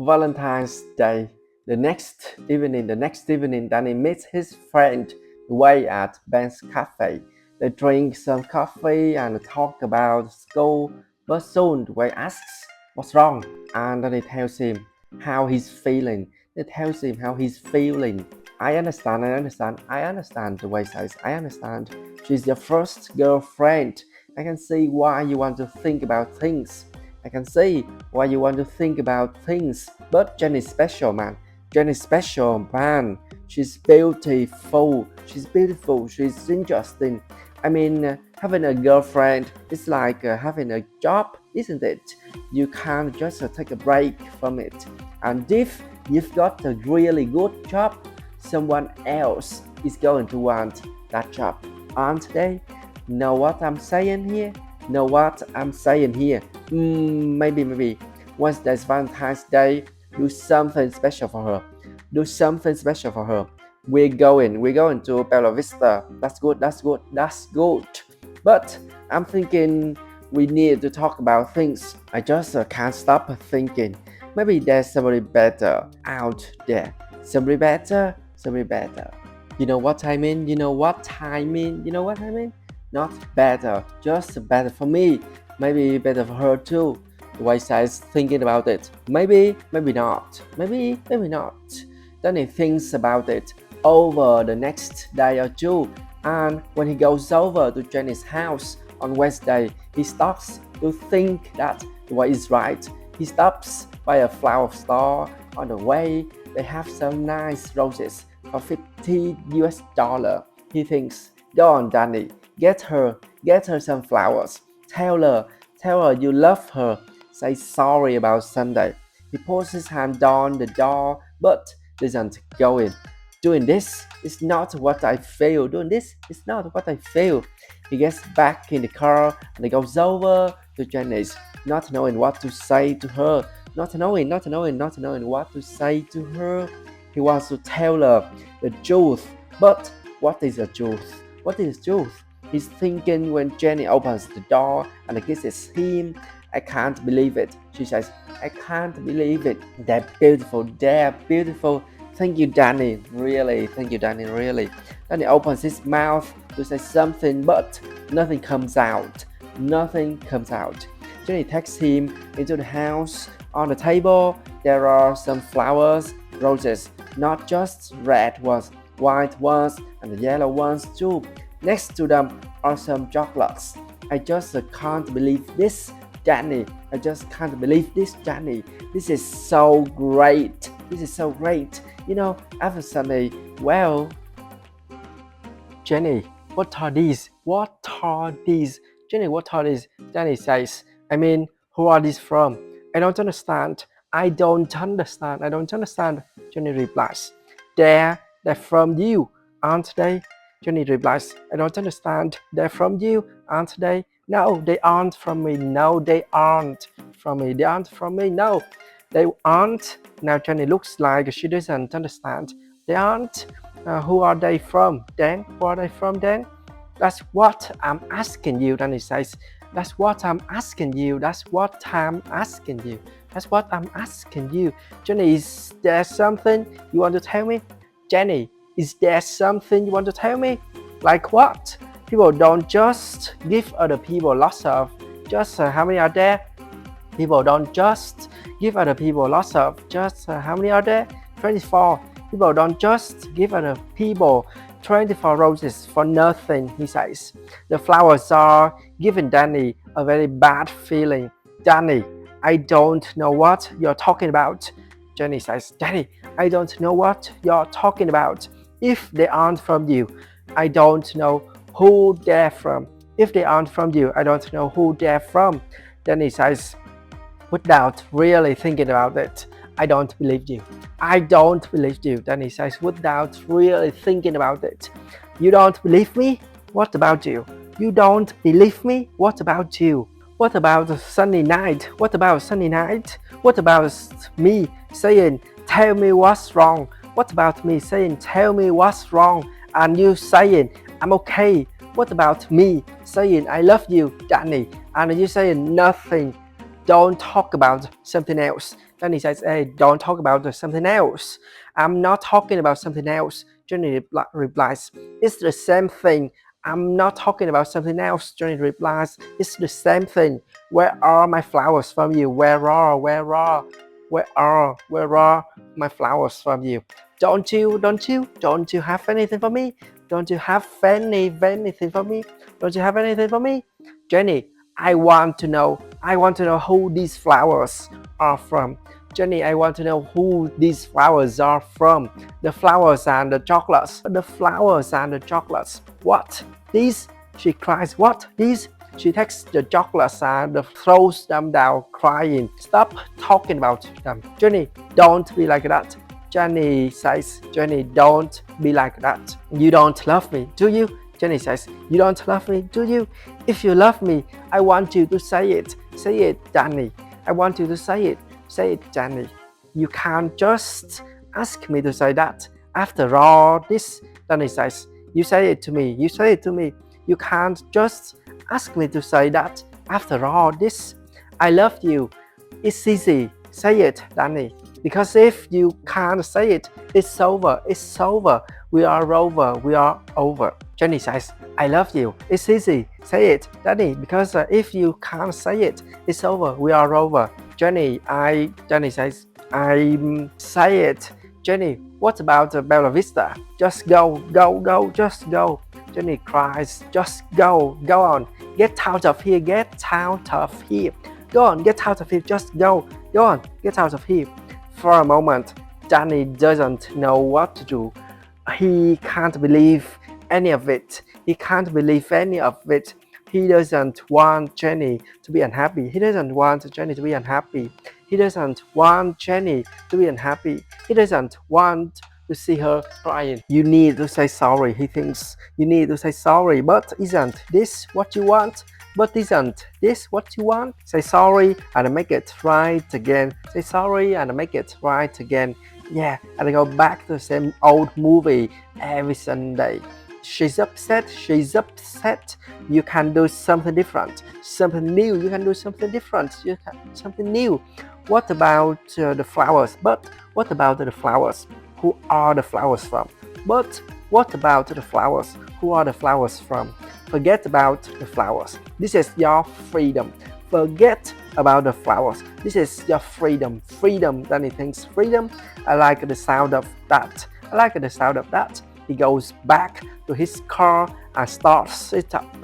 Valentine's Day. The next evening, Danny meets his friend Wei at Ben's cafe. They drink some coffee and talk about school, but soon Wei asks, "What's wrong?" And Danny tells him how he's feeling. He tells him how he's feeling. I understand, Wei says, I understand. She's your first girlfriend. I can see why you want to think about things. I can see why you want to think about things. But Jenny's special, man. Jenny's special, man. She's beautiful. She's beautiful. She's interesting. Having a girlfriend is like having a job, isn't it? You can't just take a break from it. And if you've got a really good job, someone else is going to want that job, aren't they? Know what I'm saying here? Know what I'm saying here? Maybe. Once there's Valentine's Day, do something special for her. Do something special for her. We're going to Bella Vista. That's good. But I'm thinking we need to talk about things. I just can't stop thinking. Maybe there's somebody better out there. Somebody better. You know what I mean? You know what I mean? You know what I mean? Not better, just better for me. Maybe better for her too. The white side's thinking about it. Maybe not. Maybe not. Then he thinks about it over the next day or two. And when he goes over to Jenny's house on Wednesday, he starts to think that the way is right. He stops by a flower store. On the way, they have some nice roses for $50. He thinks, go on, Danny, get her some flowers. Tell her you love her. Say sorry about Sunday. He puts his hand on the door, but doesn't go in. Doing this is not what I feel. Doing this is not what I feel. He gets back in the car and he goes over to Janice, not knowing what to say to her. Not knowing what to say to her. He wants to tell her the truth. But what is the truth? What is truth? He's thinking when Jenny opens the door and kisses him. I can't believe it. She says, I can't believe it. They're beautiful. Thank you, Danny. Really. Thank you, Danny. Really. Danny opens his mouth to say something, but nothing comes out. Jenny takes him into the house. On the table, there are some flowers, roses, not just red ones, white ones, and yellow ones too. Next to them are some chocolates. I just can't believe this, Danny. I just can't believe this, Danny. This is so great. After Sunday, well, Jenny, what are these? Jenny, what are these? Danny says, who are these from? I don't understand. Jenny replies, they're from you, aren't they? Jenny replies, I don't understand. They're from you, aren't they? No, they aren't from me. No, they aren't from me. No, they aren't. Now Jenny looks like she doesn't understand. They aren't. Who are they from, then? That's what I'm asking you, Danny says. That's what I'm asking you. Jenny, is there something you want to tell me? Jenny, is there something you want to tell me? Like what? People don't just give other people lots of. How many are there? People don't just give other people lots of. How many are there? 24. People don't just give other people 24 roses for nothing, he says. The flowers are giving Danny a very bad feeling. Danny, I don't know what you're talking about. Jenny says, Danny, I don't know what you're talking about. If they aren't from you, I don't know who they're from. If they aren't from you, I don't know who they're from. Danny says, without really thinking about it, I don't believe you. Danny says, without really thinking about it. You don't believe me? What about you? You don't believe me? What about you? What about a sunny night? What about me saying, tell me what's wrong? What about me saying, tell me what's wrong? And you saying, I'm okay. What about me saying, I love you, Danny? And you saying nothing. don't talk about something else. Johnny says, hey, don't talk about something else. I'm not talking about something else. Johnny replies, it's the same thing. I'm not talking about something else. Johnny replies, it's the same thing. Where are my flowers from you? Where are my flowers from you? Don't you have anything for me? Don't you have anything for me? Don't you have anything for me? Jenny, I want to know who these flowers are from. Jenny, I want to know who these flowers are from. The flowers and the chocolates. The flowers and the chocolates. What? These? She cries. What? These? She takes the chocolates and throws them down, crying. Stop talking about them. Jenny, don't be like that. Jenny says, Jenny, don't be like that. You don't love me, do you? Jenny says, you don't love me, do you? If you love me, I want you to say it. Say it, Jenny. I want you to say it. Say it, Jenny. You can't just ask me to say that. After all this, Jenny says, you say it to me. You say it to me. You can't just ask me to say that. After all this, I love you. It's easy. Say it, Danny. Because if you can't say it, it's over. It's over. We are over. We are over. Jenny says, I love you. It's easy. Say it, Danny. Because if you can't say it, it's over. We are over. Jenny says, I say it. Jenny, what about Bella Vista? Just go, just go. Jenny cries, just go on. Get out of here, get out of here. Go on, get out of here, just go on, get out of here. For a moment, Danny doesn't know what to do. He can't believe any of it. He can't believe any of it. He doesn't want Jenny to be unhappy. He doesn't want Jenny to be unhappy. He doesn't want Jenny to be unhappy. He doesn't want to see her crying. You need to say sorry, he thinks. You need to say sorry, but isn't this what you want? But isn't this what you want? Say sorry and make it right again. Say sorry and make it right again. Yeah, and go back to the same old movie every Sunday. She's upset. You can do something different, something new. You can do something different. Something new. What about the flowers? But what about the flowers? Who are the flowers from? But what about the flowers? Who are the flowers from? Forget about the flowers. This is your freedom. Forget about the flowers. This is your freedom. Freedom. Danny thinks freedom. I like the sound of that. He goes back to his car and starts it up.